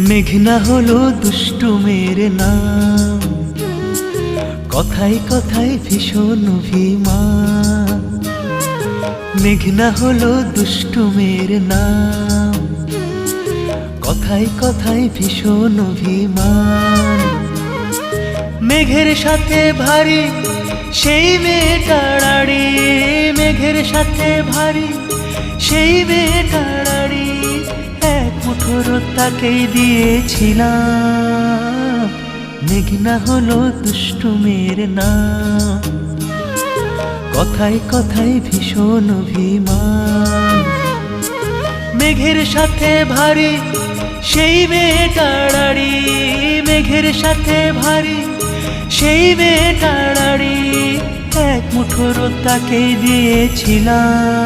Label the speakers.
Speaker 1: মেঘনা হলো দুষ্টু মেয়ের নাম, কথায় কথায় ভীষণ অভিমান। মেঘনা হলো দুষ্টু মেয়ের নাম, কথায় কথায় ভীষণ অভিমান। মেঘের সাথে ভারী সেই মেয়েটার আড়ি, মেঘের সাথে ভারী সেই মেয়েটার আড়ি, এক মুঠো রোদ তাকেই দিয়েছিলাম। মেঘনা হলো দুষ্টু মেয়ের নাম, কথায় কথায় ভীষণ অভিমান। মেঘের সাথে ভারী সেই মেয়েটার আড়ি, মেঘের সাথে ভারী সেই মেয়েটার আড়ি, এক মুঠো রোদ তাকেই দিয়েছিলাম।